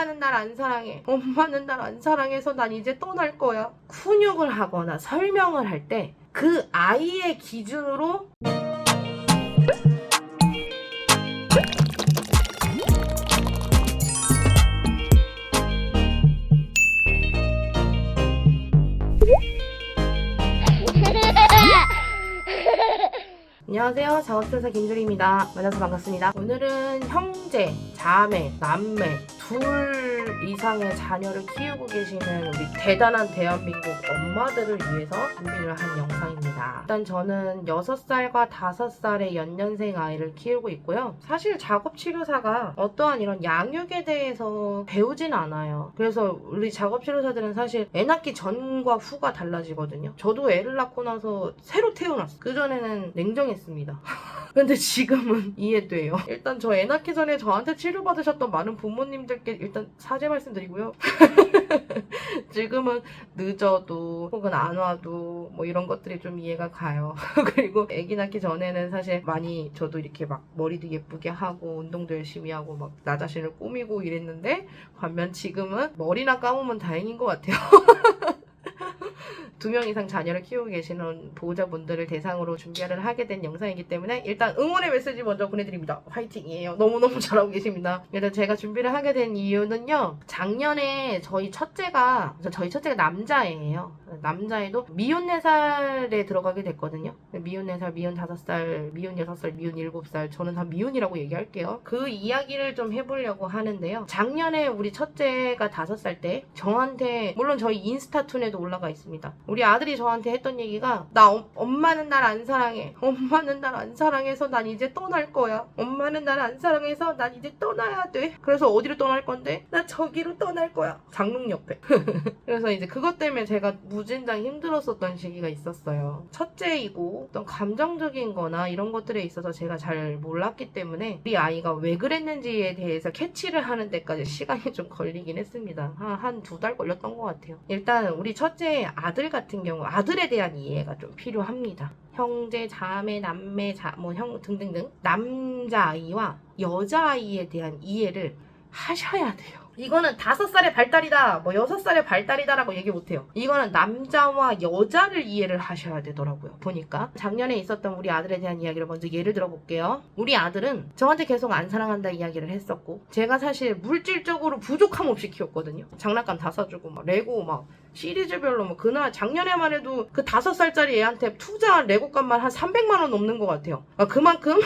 엄마는 날 안 사랑해. 엄마는 날 안 사랑해서 난 이제 떠날 거야. 훈육을 하거나 설명을 할 때 그 아이의 기준으로 안녕하세요. 작업실사 김주리입니다. 만나서 반갑습니다. 오늘은 형제, 자매, 남매 둘 이상의 자녀를 키우고 계시는 우리 대단한 대한민국 엄마들을 위해서 준비를 한 영상입니다. 일단 저는 6살과 5살의 연년생 아이를 키우고 있고요. 사실 작업치료사가 어떠한 이런 양육에 대해서 배우진 않아요. 그래서 우리 작업치료사들은 사실 애 낳기 전과 후가 달라지거든요. 저도 애를 낳고 나서 새로 태어났어요. 그전에는 냉정했습니다. 근데 지금은 이해돼요. 일단 저 애 낳기 전에 저한테 치료받으셨던 많은 부모님들께 일단 사죄 말씀드리고요. 지금은 늦어도 혹은 안 와도 뭐 이런 것들이 좀 이해가 가요. 그리고 아기 낳기 전에는 사실 많이 저도 이렇게 막 머리도 예쁘게 하고 운동도 열심히 하고 막 나 자신을 꾸미고 이랬는데 반면 지금은 머리나 감으면 다행인 것 같아요. 2명 이상 자녀를 키우고 계시는 보호자분들을 대상으로 준비를 하게 된 영상이기 때문에 일단 응원의 메시지 먼저 보내드립니다. 화이팅이에요. 너무너무 잘하고 계십니다. 일단 제가 준비를 하게 된 이유는요. 작년에 저희 첫째가 남자예요. 남자애도 미운 4살에 들어가게 됐거든요. 미운 4살, 미운 5살, 미운 6살, 미운 7살 저는 다 미운이라고 얘기할게요. 그 이야기를 좀 해보려고 하는데요. 작년에 우리 첫째가 5살 때 저한테 물론 저희 인스타툰에도 올라가 있습니다. 우리 아들이 저한테 했던 얘기가 엄마는 날 안 사랑해. 엄마는 날 안 사랑해서 난 이제 떠날 거야. 엄마는 날 안 사랑해서 난 이제 떠나야 돼. 그래서 어디로 떠날 건데? 나 저기로 떠날 거야. 장롱 옆에. 그래서 이제 그것 때문에 제가 무진장 힘들었었던 시기가 있었어요. 첫째이고 어떤 감정적인 거나 이런 것들에 있어서 제가 잘 몰랐기 때문에 우리 아이가 왜 그랬는지에 대해서 캐치를 하는 데까지 시간이 좀 걸리긴 했습니다. 한 2달 걸렸던 것 같아요. 일단 우리 첫째 아들 같은 경우 아들에 대한 이해가 좀 필요합니다. 형제, 자매, 남매, 형 등등등 남자아이와 여자아이에 대한 이해를 하셔야 돼요. 이거는 5살의 발달이다, 6살의 발달이다 라고 얘기 못해요. 이거는 남자와 여자를 이해를 하셔야 되더라고요. 보니까 작년에 있었던 우리 아들에 대한 이야기를 먼저 예를 들어볼게요. 우리 아들은 저한테 계속 안 사랑한다 이야기를 했었고 제가 사실 물질적으로 부족함 없이 키웠거든요. 장난감 다 사주고 막 레고 막 시리즈별로 뭐 그날 작년에만 해도 그 5살짜리 애한테 투자한 레고값만 한 300만원 넘는 것 같아요. 그만큼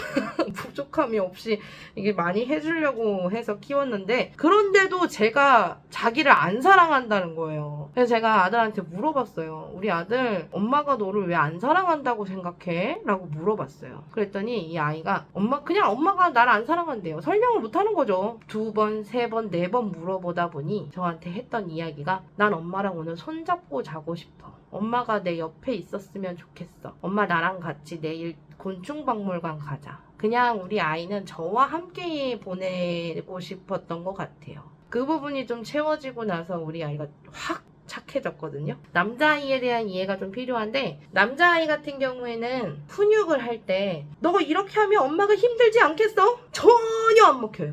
부족함이 없이 이게 많이 해주려고 해서 키웠는데 그런데도 제가 자기를 안 사랑한다는 거예요. 그래서 제가 아들한테 물어봤어요. 우리 아들 엄마가 너를 왜 안 사랑한다고 생각해? 라고 물어봤어요. 그랬더니 이 아이가 그냥 엄마가 나를 안 사랑한대요. 설명을 못하는 거죠. 2번, 3번, 4번 물어보다 보니 저한테 했던 이야기가 난 엄마랑 오늘 손잡고 자고 싶어. 엄마가 내 옆에 있었으면 좋겠어. 엄마 나랑 같이 내일 곤충박물관 가자. 그냥 우리 아이는 저와 함께 보내고 싶었던 것 같아요. 그 부분이 좀 채워지고 나서 우리 아이가 확 착해졌거든요. 남자아이에 대한 이해가 좀 필요한데 남자아이 같은 경우에는 훈육을 할 때 너 이렇게 하면 엄마가 힘들지 않겠어? 전혀 안 먹혀요.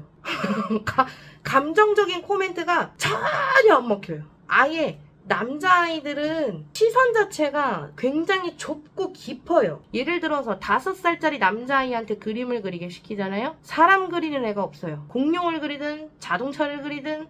감정적인 코멘트가 전혀 안 먹혀요. 아예 남자아이들은 시선 자체가 굉장히 좁고 깊어요. 예를 들어서 5살짜리 남자아이한테 그림을 그리게 시키잖아요. 사람 그리는 애가 없어요. 공룡을 그리든 자동차를 그리든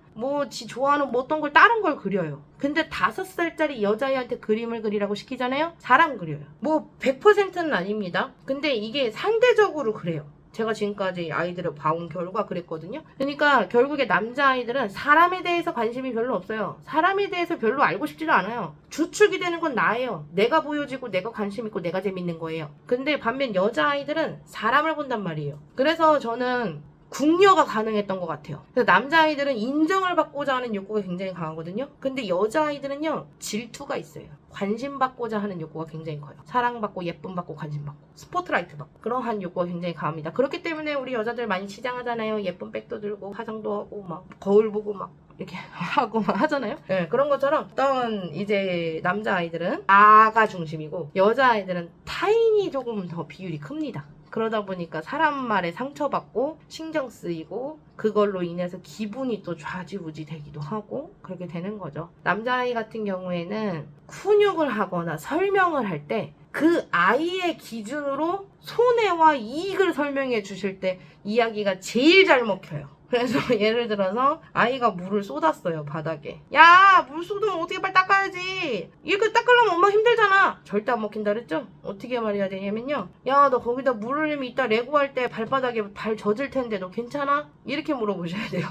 지 좋아하는 어떤 걸 다른 걸 그려요. 근데 5살짜리 여자아이한테 그림을 그리라고 시키잖아요. 사람 그려요. 100%는 아닙니다. 근데 이게 상대적으로 그래요. 제가 지금까지 아이들을 봐온 결과 그랬거든요. 그러니까 결국에 남자아이들은 사람에 대해서 관심이 별로 없어요. 사람에 대해서 별로 알고 싶지도 않아요. 주축이 되는 건 나예요. 내가 보여지고 내가 관심 있고 내가 재밌는 거예요. 근데 반면 여자아이들은 사람을 본단 말이에요. 그래서 저는 궁녀가 가능했던 것 같아요. 그래서 남자아이들은 인정을 받고자 하는 욕구가 굉장히 강하거든요. 근데 여자아이들은요 질투가 있어요. 관심받고자 하는 욕구가 굉장히 커요. 사랑받고 예쁨받고 관심받고 스포트라이트 받고 그러한 욕구가 굉장히 강합니다. 그렇기 때문에 우리 여자들 많이 치장하잖아요. 예쁜 백도 들고 화장도 하고 막 거울 보고 막 이렇게 하고 막 하잖아요. 네, 그런 것처럼 어떤 이제 남자아이들은 아가 중심이고 여자아이들은 타인이 조금 더 비율이 큽니다. 그러다 보니까 사람 말에 상처받고 신경 쓰이고 그걸로 인해서 기분이 또 좌지우지 되기도 하고 그렇게 되는 거죠. 남자아이 같은 경우에는 훈육을 하거나 설명을 할 때 그 아이의 기준으로 손해와 이익을 설명해 주실 때 이야기가 제일 잘 먹혀요. 그래서 예를 들어서 아이가 물을 쏟았어요, 바닥에. 야, 물 쏟으면 어떻게 빨리 닦아야지. 이거 닦으려면 엄마 힘들잖아. 절대 안 먹힌다 그랬죠? 어떻게 말해야 되냐면요. 야, 너 거기다 물을 넣으면 이따 레고할 때 발바닥에 발 젖을 텐데 너 괜찮아? 이렇게 물어보셔야 돼요.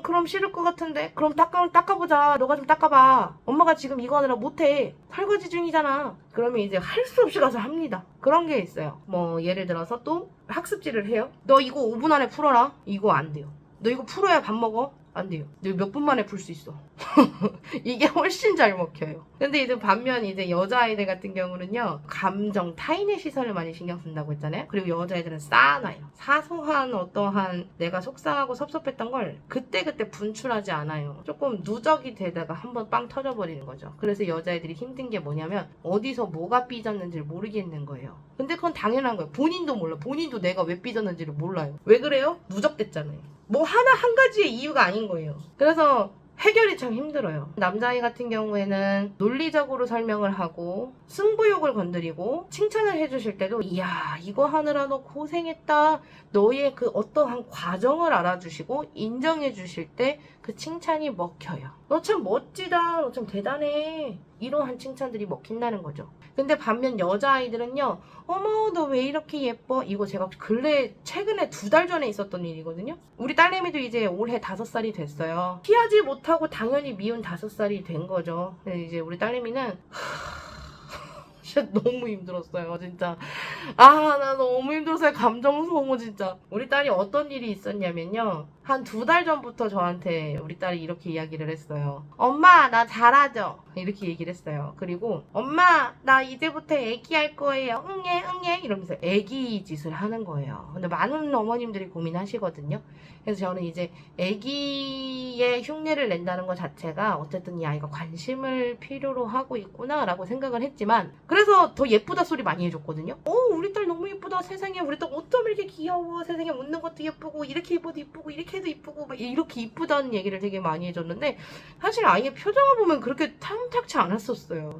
그럼 싫을 것 같은데. 그럼 닦아보자. 너가 좀 닦아봐. 엄마가 지금 이거 하느라 못해. 설거지 중이잖아. 그러면 이제 할 수 없이 가서 합니다. 그런 게 있어요. 뭐 예를 들어서 또 학습지를 해요. 너 이거 5분 안에 풀어라. 이거 안 돼요. 너 이거 풀어야 밥 먹어? 안 돼요. 너 몇 분 만에 풀 수 있어. 이게 훨씬 잘 먹혀요. 근데 이제 반면 이제 여자아이들 같은 경우는요. 감정, 타인의 시선을 많이 신경 쓴다고 했잖아요. 그리고 여자애들은 쌓아놔요. 사소한 어떠한 내가 속상하고 섭섭했던 걸 그때그때 분출하지 않아요. 조금 누적이 되다가 한번 빵 터져버리는 거죠. 그래서 여자애들이 힘든 게 뭐냐면 어디서 뭐가 삐졌는지를 모르겠는 거예요. 근데 그건 당연한 거예요. 본인도 몰라. 본인도 내가 왜 삐졌는지를 몰라요. 왜 그래요? 누적됐잖아요. 뭐 하나 한 가지의 이유가 아닌 거예요. 그래서 해결이 참 힘들어요. 남자아이 같은 경우에는 논리적으로 설명을 하고 승부욕을 건드리고 칭찬을 해주실 때도 이야 이거 하느라 너 고생했다. 너의 그 어떠한 과정을 알아주시고 인정해 주실 때 그 칭찬이 먹혀요. 너 참 멋지다. 너 참 대단해. 이러한 칭찬들이 먹힌다는 거죠. 근데 반면 여자아이들은요. 어머 너 왜 이렇게 예뻐? 이거 제가 최근에 2달 전에 있었던 일이거든요. 우리 딸내미도 이제 올해 5살이 됐어요. 피하지 못하고 당연히 미운 5살이 된 거죠. 이제 우리 딸내미는 진짜 너무 힘들었어요. 진짜 나 너무 힘들었어요. 감정 소모 진짜. 우리 딸이 어떤 일이 있었냐면요. 한 2달 전부터 저한테 우리 딸이 이렇게 이야기를 했어요. 엄마 나 잘하죠? 이렇게 얘기를 했어요. 그리고 엄마 나 이제부터 애기 할 거예요. 응애 이러면서 애기 짓을 하는 거예요. 근데 많은 어머님들이 고민하시거든요. 그래서 저는 이제 애기의 흉내를 낸다는 것 자체가 어쨌든 이 아이가 관심을 필요로 하고 있구나 라고 생각을 했지만 그래서 더 예쁘다 소리 많이 해줬거든요. 우리 딸 너무 예쁘다. 세상에 우리 딸 어쩜 이렇게 귀여워. 세상에 웃는 것도 예쁘고 이렇게 입어도 예쁘고 이렇게 해도 이쁘고 막 이렇게 이쁘다는 얘기를 되게 많이 해줬는데 사실 아이의 표정을 보면 그렇게 탐탁치 않았었어요.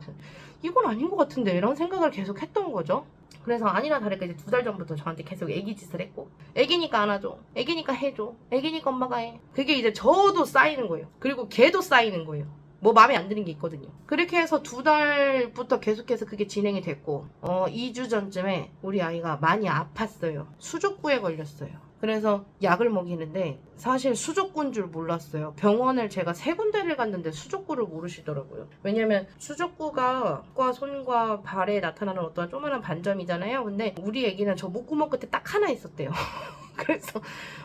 이건 아닌 것 같은데 이런 생각을 계속 했던 거죠. 그래서 아니나 다를까 이제 2달 전부터 저한테 계속 애기 짓을 했고 애기니까 안아줘. 애기니까 해줘. 애기니까 엄마가 해. 그게 이제 저도 쌓이는 거예요. 그리고 걔도 쌓이는 거예요. 뭐 마음에 안 드는 게 있거든요. 그렇게 해서 2달부터 계속해서 그게 진행이 됐고 2주 전쯤에 우리 아이가 많이 아팠어요. 수족구에 걸렸어요. 그래서 약을 먹이는데 사실 수족구인 줄 몰랐어요. 병원을 제가 3군데를 갔는데 수족구를 모르시더라고요. 왜냐면 수족구가 과 손과 발에 나타나는 어떠한 조그만한 반점이잖아요. 근데 우리 애기는 저 목구멍 끝에 딱 하나 있었대요. 그래서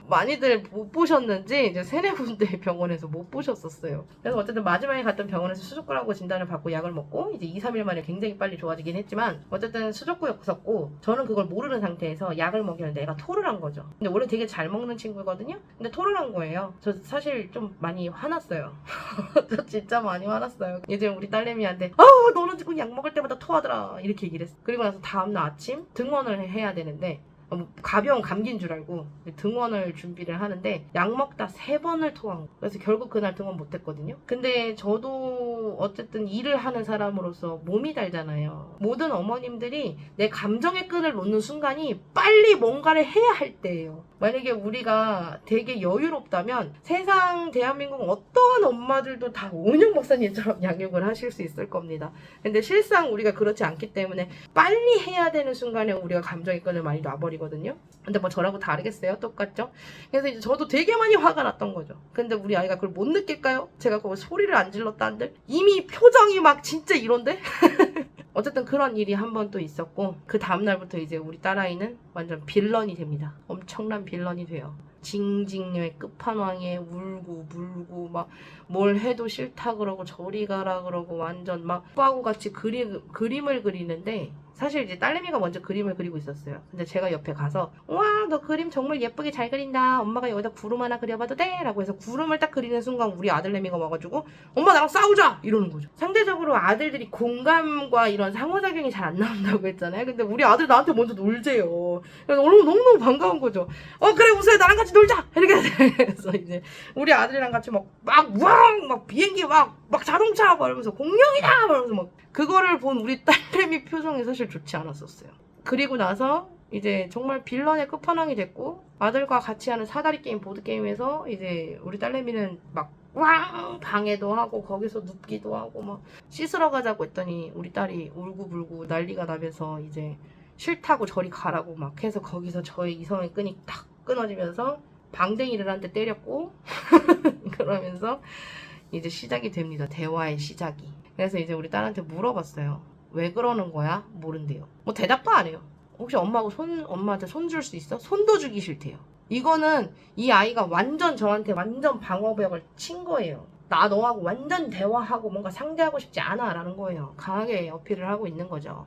많이들 못 보셨는지 이제 3-4군데 병원에서 못 보셨었어요. 그래서 어쨌든 마지막에 갔던 병원에서 수족구라고 진단을 받고 약을 먹고 이제 2-3일 만에 굉장히 빨리 좋아지긴 했지만 어쨌든 수족구였었고 저는 그걸 모르는 상태에서 약을 먹이는데 애가 토를 한 거죠. 근데 원래 되게 잘 먹는 친구거든요. 근데 토를 한 거예요. 저 사실 좀 많이 화났어요. 저 진짜 많이 화났어요. 이제 우리 딸내미한테 너는 지금 약 먹을 때마다 토하더라 이렇게 얘기를 했어. 그리고 나서 다음날 아침 등원을 해야 되는데 가벼운 감기인 줄 알고 등원을 준비를 하는데 약 먹다 3번을 토한 거. 그래서 결국 그날 등원 못했거든요. 근데 저도 어쨌든 일을 하는 사람으로서 몸이 달잖아요. 모든 어머님들이 내 감정의 끈을 놓는 순간이 빨리 뭔가를 해야 할 때예요. 만약에 우리가 되게 여유롭다면 세상 대한민국 어떠한 엄마들도 다 오은영 목사님처럼 양육을 하실 수 있을 겁니다. 근데 실상 우리가 그렇지 않기 때문에 빨리 해야 되는 순간에 우리가 감정의 끈을 많이 놔버리거든요. 근데 뭐 저라고 다르겠어요? 똑같죠? 그래서 이제 저도 되게 많이 화가 났던 거죠. 근데 우리 아이가 그걸 못 느낄까요? 제가 그걸 소리를 안 질렀다 한들 이미 표정이 막 진짜 이런데? 어쨌든 그런 일이 한 번 또 있었고 그 다음날부터 이제 우리 딸아이는 완전 빌런이 됩니다. 엄청난 빌런이 돼요. 징징녀의 끝판왕에 울고 물고 막 뭘 해도 싫다 그러고 저리 가라 그러고 완전 막 오빠하고 같이 그림을 그리는데 사실 이제 딸내미가 먼저 그림을 그리고 있었어요. 근데 제가 옆에 가서 와, 너 그림 정말 예쁘게 잘 그린다. 엄마가 여기다 구름 하나 그려봐도 돼? 라고 해서 구름을 딱 그리는 순간 우리 아들내미가 와가지고 엄마 나랑 싸우자! 이러는 거죠. 상대적으로 아들들이 공감과 이런 상호작용이 잘 안 나온다고 했잖아요. 근데 우리 아들 나한테 먼저 놀재요. 그래서 너무너무 반가운 거죠. 그래 우수야 나랑 같이 놀자! 이렇게 해서 이제 우리 아들이랑 같이 막 비행기 막 자동차 막 이러면서 공룡이다! 이러면서 막 그거를 본 우리 딸내미 표정이 사실 좋지 않았었어요. 그리고 나서 이제 정말 빌런의 끝판왕이 됐고 아들과 같이 하는 사다리 게임 보드게임에서 이제 우리 딸내미는 막 방해도 하고 거기서 눕기도 하고 막 씻으러 가자고 했더니 우리 딸이 울고불고 난리가 나면서 이제 싫다고 저리 가라고 막 해서 거기서 저의 이성의 끈이 탁 끊어지면서 방댕이를 한 대 때렸고 그러면서 이제 시작이 됩니다. 대화의 시작이. 그래서 이제 우리 딸한테 물어봤어요. 왜 그러는 거야? 모른대요. 뭐 대답도 안 해요. 혹시 엄마한테 손 줄 수 있어? 손도 주기 싫대요. 이거는 이 아이가 완전 저한테 완전 방어벽을 친 거예요. 나 너하고 완전 대화하고 뭔가 상대하고 싶지 않아 라는 거예요. 강하게 어필을 하고 있는 거죠.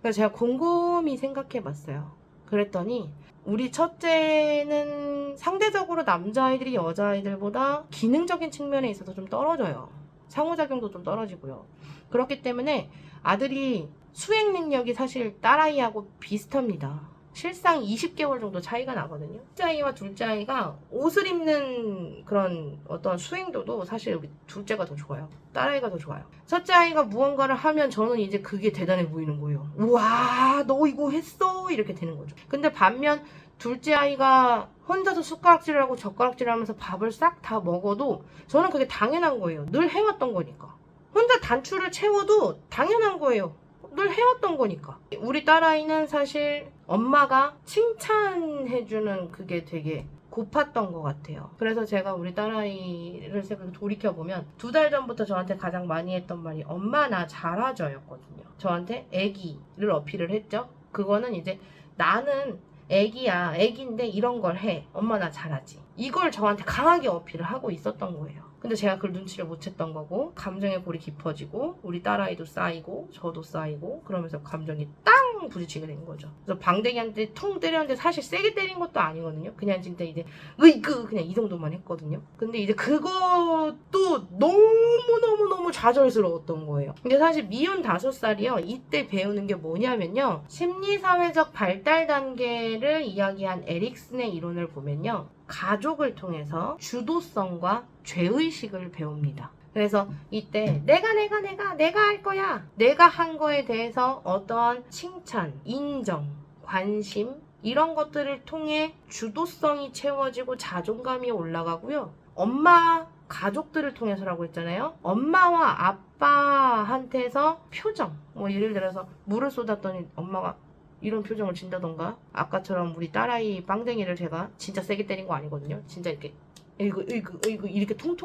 그래서 제가 곰곰이 생각해 봤어요. 그랬더니 우리 첫째는 상대적으로 남자아이들이 여자아이들보다 기능적인 측면에 있어서 좀 떨어져요. 상호작용도 좀 떨어지고요. 그렇기 때문에 아들이 수행 능력이 사실 딸아이하고 비슷합니다. 실상 20개월 정도 차이가 나거든요. 첫째 아이와 둘째 아이가 옷을 입는 그런 어떤 수행도도 사실 우리 둘째가 더 좋아요. 딸아이가 더 좋아요. 첫째 아이가 무언가를 하면 저는 이제 그게 대단해 보이는 거예요. 우와, 너 이거 했어? 이렇게 되는 거죠. 근데 반면 둘째 아이가 혼자서 숟가락질을 하고 젓가락질을 하면서 밥을 싹 다 먹어도 저는 그게 당연한 거예요. 늘 해왔던 거니까. 혼자 단추를 채워도 당연한 거예요. 늘 해왔던 거니까. 우리 딸아이는 사실 엄마가 칭찬해주는 그게 되게 고팠던 것 같아요. 그래서 제가 우리 딸아이를 돌이켜보면 2달 전부터 저한테 가장 많이 했던 말이 엄마 나 잘하죠 였거든요. 저한테 애기를 어필을 했죠. 그거는 이제 나는 애기야, 애기인데 이런 걸 해. 엄마 나 잘하지. 이걸 저한테 강하게 어필을 하고 있었던 거예요. 근데 제가 그걸 눈치를 못 챘던 거고 감정의 골이 깊어지고 우리 딸아이도 쌓이고 저도 쌓이고 그러면서 감정이 땅 부딪히게 된 거죠. 그래서 방댕이한테 통 때렸는데 사실 세게 때린 것도 아니거든요. 그냥 진짜 이제 으이그 그냥 이 정도만 했거든요. 근데 이제 그것도 너무너무 좌절스러웠던 거예요. 근데 사실 미운 5살이요. 이때 배우는 게 뭐냐면요. 심리사회적 발달 단계를 이야기한 에릭슨의 이론을 보면요. 가족을 통해서 주도성과 죄의식을 배웁니다. 그래서 이때 내가 할 거야. 내가 한 거에 대해서 어떠한 칭찬, 인정, 관심 이런 것들을 통해 주도성이 채워지고 자존감이 올라가고요. 엄마, 가족들을 통해서라고 했잖아요. 엄마와 아빠한테서 표정, 뭐 예를 들어서 물을 쏟았더니 엄마가 이런 표정을 짓다던가 아까처럼 우리 딸아이 빵댕이를 제가 진짜 세게 때린 거 아니거든요. 진짜 이렇게 으이그 이렇게 통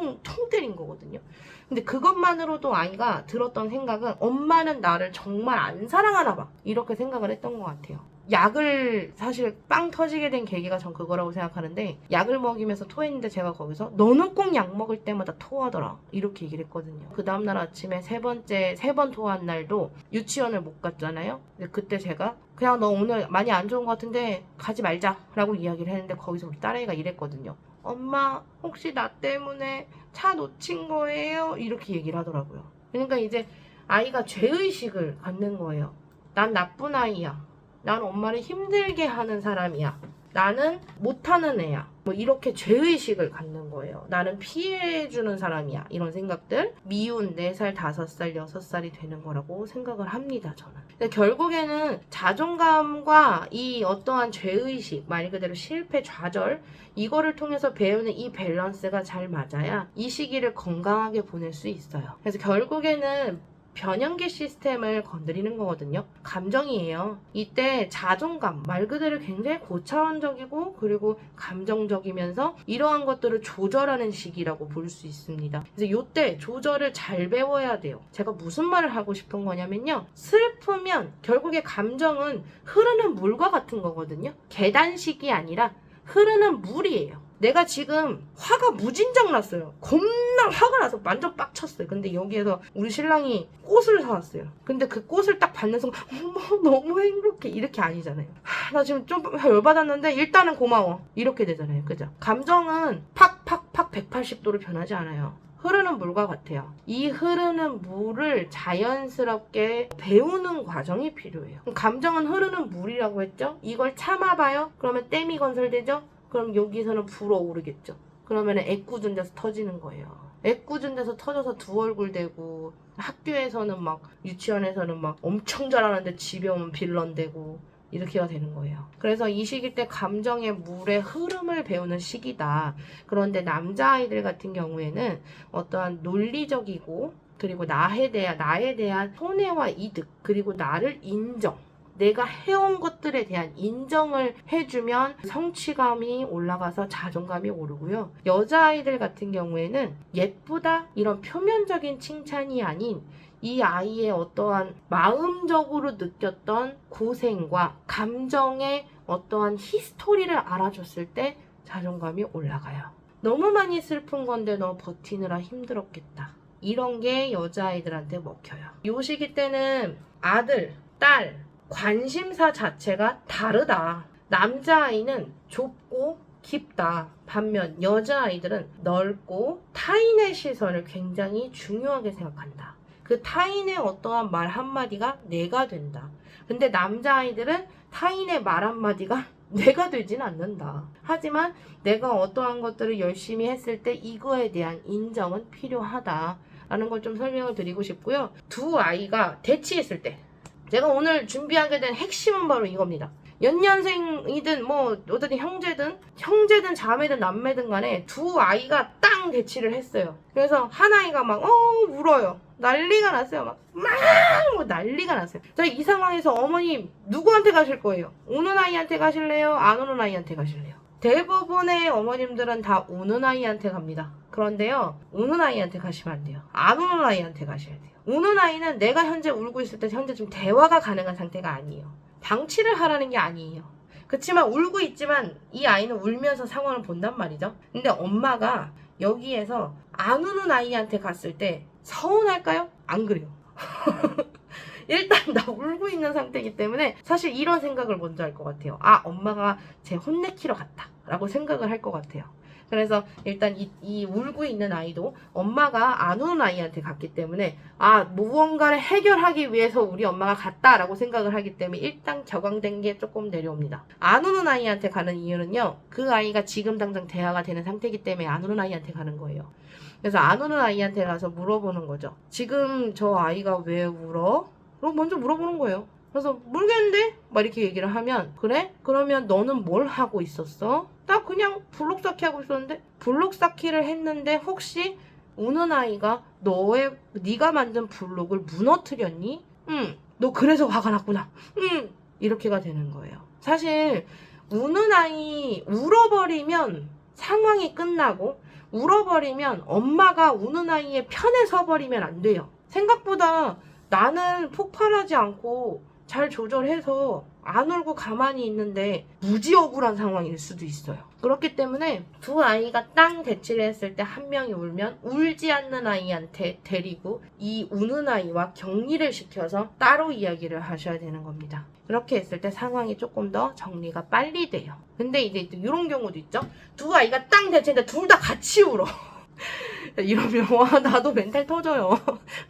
때린 거거든요. 근데 그것만으로도 아이가 들었던 생각은 엄마는 나를 정말 안 사랑하나 봐. 이렇게 생각을 했던 것 같아요. 약을 사실 빵 터지게 된 계기가 전 그거라고 생각하는데 약을 먹이면서 토했는데 제가 거기서 너는 꼭 약 먹을 때마다 토하더라 이렇게 얘기를 했거든요. 그 다음날 아침에 세 번 토한 날도 유치원을 못 갔잖아요. 근데 그때 제가 그냥 너 오늘 많이 안 좋은 것 같은데 가지 말자 라고 이야기를 했는데 거기서 우리 딸아이가 이랬거든요. 엄마 혹시 나 때문에 차 놓친 거예요? 이렇게 얘기를 하더라고요. 그러니까 이제 아이가 죄의식을 갖는 거예요. 난 나쁜 아이야. 난 엄마를 힘들게 하는 사람이야. 나는 못하는 애야. 뭐 이렇게 죄의식을 갖는 거예요. 나는 피해주는 사람이야. 이런 생각들. 미운 4살, 5살, 6살이 되는 거라고 생각을 합니다. 저는. 근데 결국에는 자존감과 이 어떠한 죄의식, 말 그대로 실패, 좌절 이거를 통해서 배우는 이 밸런스가 잘 맞아야 이 시기를 건강하게 보낼 수 있어요. 그래서 결국에는 변형기 시스템을 건드리는 거거든요. 감정이에요. 이때 자존감, 말 그대로 굉장히 고차원적이고 그리고 감정적이면서 이러한 것들을 조절하는 시기라고 볼 수 있습니다. 그래서 이때 조절을 잘 배워야 돼요. 제가 무슨 말을 하고 싶은 거냐면요. 슬프면 결국에 감정은 흐르는 물과 같은 거거든요. 계단식이 아니라 흐르는 물이에요. 내가 지금 화가 무진장 났어요. 겁나 너무나 화가 나서 완전 빡쳤어요. 근데 여기에서 우리 신랑이 꽃을 사왔어요. 근데 그 꽃을 딱 받는 순간 어머 너무 행복해 이렇게 아니잖아요. 나 지금 좀 열받았는데 일단은 고마워 이렇게 되잖아요. 그죠? 감정은 팍팍팍 180도로 변하지 않아요. 흐르는 물과 같아요. 이 흐르는 물을 자연스럽게 배우는 과정이 필요해요. 감정은 흐르는 물이라고 했죠? 이걸 참아봐요? 그러면 댐이 건설되죠? 그럼 여기서는 불어오르겠죠? 그러면 애꿎은 데서 터지는 거예요. 애꿎은 데서 터져서 두 얼굴 되고, 학교에서는 막, 유치원에서는 막 엄청 잘하는데 집에 오면 빌런 되고, 이렇게가 되는 거예요. 그래서 이 시기 때 감정의 물의 흐름을 배우는 시기다. 그런데 남자아이들 같은 경우에는 어떠한 논리적이고, 그리고 나에 대한 손해와 이득, 그리고 나를 인정, 내가 해온 것들에 대한 인정을 해주면 성취감이 올라가서 자존감이 오르고요. 여자아이들 같은 경우에는 예쁘다 이런 표면적인 칭찬이 아닌 이 아이의 어떠한 마음적으로 느꼈던 고생과 감정의 어떠한 히스토리를 알아줬을 때 자존감이 올라가요. 너무 많이 슬픈 건데 너 버티느라 힘들었겠다. 이런 게 여자아이들한테 먹혀요. 요 시기 때는 아들, 딸, 관심사 자체가 다르다. 남자아이는 좁고 깊다. 반면 여자아이들은 넓고 타인의 시선을 굉장히 중요하게 생각한다. 그 타인의 어떠한 말 한마디가 내가 된다. 근데 남자아이들은 타인의 말 한마디가 내가 되진 않는다. 하지만 내가 어떠한 것들을 열심히 했을 때 이거에 대한 인정은 필요하다. 라는 걸 좀 설명을 드리고 싶고요. 두 아이가 대치했을 때 제가 오늘 준비하게 된 핵심은 바로 이겁니다. 연년생이든 뭐 어쨌든 형제든 자매든 남매든 간에 두 아이가 땅 대치를 했어요. 그래서 한 아이가 막 울어요. 난리가 났어요. 막 난리가 났어요. 자, 이 상황에서 어머님 누구한테 가실 거예요? 우는 아이한테 가실래요? 안 우는 아이한테 가실래요? 대부분의 어머님들은 다 우는 아이한테 갑니다. 그런데요, 우는 아이한테 가시면 안 돼요. 안 우는 아이한테 가셔야 돼요. 우는 아이는 내가 현재 울고 있을 때 현재 좀 대화가 가능한 상태가 아니에요. 방치를 하라는 게 아니에요. 그렇지만 울고 있지만 이 아이는 울면서 상황을 본단 말이죠. 근데 엄마가 여기에서 안 우는 아이한테 갔을 때 서운할까요? 안 그래요. 일단 나 울고 있는 상태이기 때문에 사실 이런 생각을 먼저 할 것 같아요. 아, 엄마가 쟤 혼내키러 갔다 라고 생각을 할 것 같아요. 그래서 일단 이 울고 있는 아이도 엄마가 안 우는 아이한테 갔기 때문에 아, 무언가를 해결하기 위해서 우리 엄마가 갔다라고 생각을 하기 때문에 일단 격앙된 게 조금 내려옵니다. 안 우는 아이한테 가는 이유는요, 그 아이가 지금 당장 대화가 되는 상태이기 때문에 안 우는 아이한테 가는 거예요. 그래서 안 우는 아이한테 가서 물어보는 거죠. 지금 저 아이가 왜 울어? 그럼 먼저 물어보는 거예요. 그래서 모르겠는데? 막 이렇게 얘기를 하면 그래? 그러면 너는 뭘 하고 있었어? 나 그냥 블록 쌓기 하고 있었는데? 블록 쌓기를 했는데 혹시 우는 아이가 네가 만든 블록을 무너뜨렸니? 응. 너 그래서 화가 났구나. 응. 이렇게가 되는 거예요. 사실 우는 아이 울어버리면 상황이 끝나고 울어버리면 엄마가 우는 아이의 편에 서버리면 안 돼요. 생각보다 나는 폭발하지 않고 잘 조절해서 안 울고 가만히 있는데 무지 억울한 상황일 수도 있어요. 그렇기 때문에 두 아이가 땅 대치를 했을 때 한 명이 울면 울지 않는 아이한테 데리고 이 우는 아이와 격리를 시켜서 따로 이야기를 하셔야 되는 겁니다. 그렇게 했을 때 상황이 조금 더 정리가 빨리 돼요. 근데 이제 이런 경우도 있죠. 두 아이가 땅 대치인데 둘 다 같이 울어. 이러면 와, 나도 멘탈 터져요.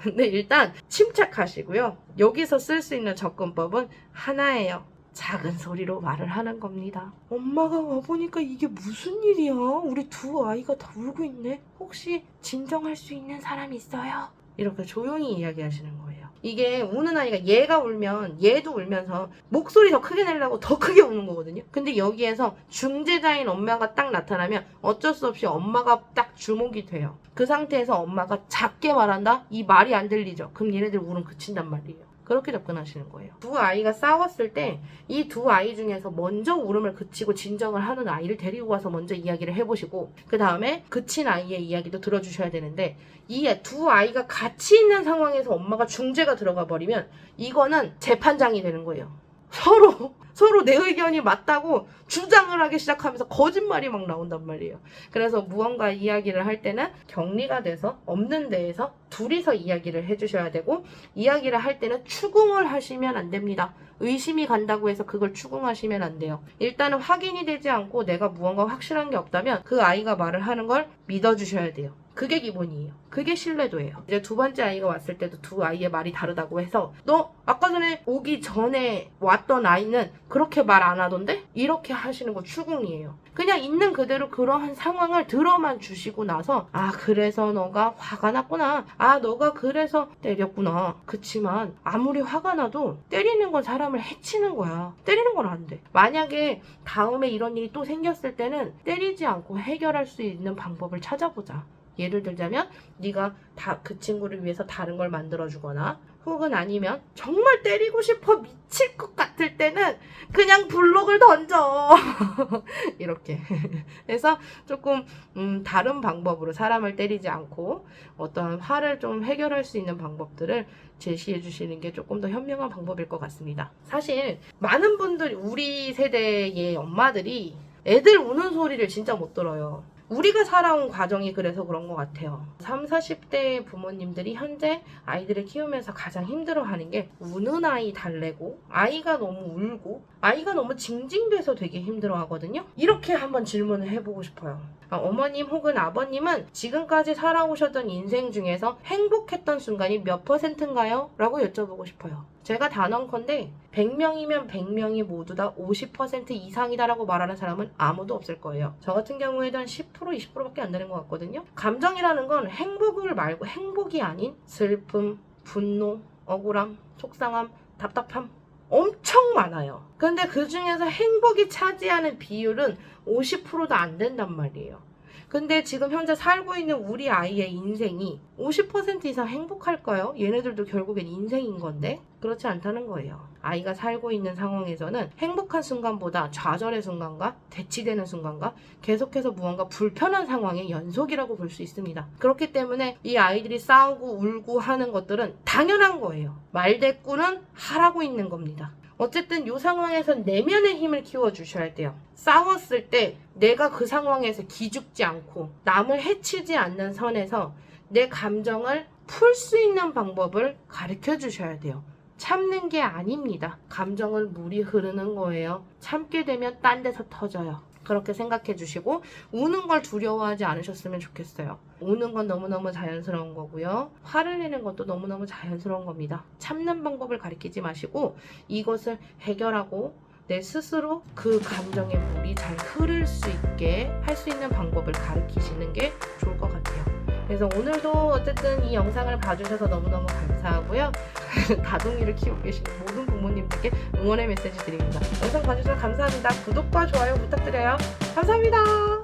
근데 일단 침착하시고요. 여기서 쓸 수 있는 접근법은 하나예요. 작은 소리로 말을 하는 겁니다. 엄마가 와보니까 이게 무슨 일이야? 우리 두 아이가 다 울고 있네. 혹시 진정할 수 있는 사람 있어요? 이렇게 조용히 이야기하시는 거예요. 이게 우는 아이가 얘가 울면 얘도 울면서 목소리 더 크게 내려고 더 크게 우는 거거든요. 근데 여기에서 중재자인 엄마가 딱 나타나면 어쩔 수 없이 엄마가 딱 주목이 돼요. 그 상태에서 엄마가 작게 말한다? 이 말이 안 들리죠? 그럼 얘네들 울음 그친단 말이에요. 그렇게 접근하시는 거예요. 두 아이가 싸웠을 때 이 두 아이 중에서 먼저 울음을 그치고 진정을 하는 아이를 데리고 와서 먼저 이야기를 해보시고 그 다음에 그친 아이의 이야기도 들어주셔야 되는데 이 두 아이가 같이 있는 상황에서 엄마가 중재가 들어가 버리면 이거는 재판장이 되는 거예요. 서로 내 의견이 맞다고 주장을 하기 시작하면서 거짓말이 막 나온단 말이에요. 그래서 무언가 이야기를 할 때는 격리가 돼서 없는 데에서 둘이서 이야기를 해주셔야 되고, 이야기를 할 때는 추궁을 하시면 안 됩니다. 의심이 간다고 해서 그걸 추궁하시면 안 돼요. 일단은 확인이 되지 않고 내가 무언가 확실한 게 없다면 그 아이가 말을 하는 걸 믿어주셔야 돼요. 그게 기본이에요. 그게 신뢰도예요. 이제 두 번째 아이가 왔을 때도 두 아이의 말이 다르다고 해서 너 아까 전에 오기 전에 왔던 아이는 그렇게 말 안 하던데? 이렇게 하시는 거 추궁이에요. 그냥 있는 그대로 그러한 상황을 들어만 주시고 나서 아 그래서 너가 화가 났구나. 아 너가 그래서 때렸구나. 그치만 아무리 화가 나도 때리는 건 사람을 해치는 거야. 때리는 건 안 돼. 만약에 다음에 이런 일이 또 생겼을 때는 때리지 않고 해결할 수 있는 방법을 찾아보자. 예를 들자면 네가 그 친구를 위해서 다른 걸 만들어주거나 혹은 아니면 정말 때리고 싶어 미칠 것 같을 때는 그냥 블록을 던져. 이렇게 해서 조금 다른 방법으로 사람을 때리지 않고 어떤 화를 좀 해결할 수 있는 방법들을 제시해 주시는 게 조금 더 현명한 방법일 것 같습니다. 사실 많은 분들이 우리 세대의 엄마들이 애들 우는 소리를 진짜 못 들어요. 우리가 살아온 과정이 그래서 그런 것 같아요. 30, 40대 부모님들이 현재 아이들을 키우면서 가장 힘들어하는 게 우는 아이 달래고 아이가 너무 울고 아이가 너무 징징대서 되게 힘들어하거든요. 이렇게 한번 질문을 해보고 싶어요. 어머님 혹은 아버님은 지금까지 살아오셨던 인생 중에서 행복했던 순간이 몇 %인가요? 라고 여쭤보고 싶어요. 제가 단언컨대 100명이면 100명이 모두 다 50% 이상이다 라고 말하는 사람은 아무도 없을 거예요. 저 같은 경우에도 한 10%, 20%밖에 안 되는 것 같거든요. 감정이라는 건 행복을 말고 행복이 아닌 슬픔, 분노, 억울함, 속상함, 답답함 엄청 많아요. 근데 그 중에서 행복이 차지하는 비율은 50%도 안 된단 말이에요. 근데 지금 현재 살고 있는 우리 아이의 인생이 50% 이상 행복할까요? 얘네들도 결국엔 인생인 건데 그렇지 않다는 거예요. 아이가 살고 있는 상황에서는 행복한 순간보다 좌절의 순간과 대치되는 순간과 계속해서 무언가 불편한 상황의 연속이라고 볼 수 있습니다. 그렇기 때문에 이 아이들이 싸우고 울고 하는 것들은 당연한 거예요. 말대꾸는 하라고 있는 겁니다. 어쨌든 이 상황에서 내면의 힘을 키워주셔야 돼요. 싸웠을 때 내가 그 상황에서 기죽지 않고 남을 해치지 않는 선에서 내 감정을 풀 수 있는 방법을 가르쳐 주셔야 돼요. 참는 게 아닙니다. 감정은 물이 흐르는 거예요. 참게 되면 딴 데서 터져요. 그렇게 생각해 주시고 우는 걸 두려워하지 않으셨으면 좋겠어요. 우는 건 너무너무 자연스러운 거고요. 화를 내는 것도 너무너무 자연스러운 겁니다. 참는 방법을 가르치지 마시고 이것을 해결하고 내 스스로 그 감정의 물이 잘 흐를 수 있게 할 수 있는 방법을 가르치시는 게 좋을 것 같아요. 그래서 오늘도 어쨌든 이 영상을 봐주셔서 너무너무 감사하고요. 다둥이를 키우고 계시는 모든 부모님들께 응원의 메시지 드립니다. 영상 봐주셔서 감사합니다. 구독과 좋아요 부탁드려요. 감사합니다.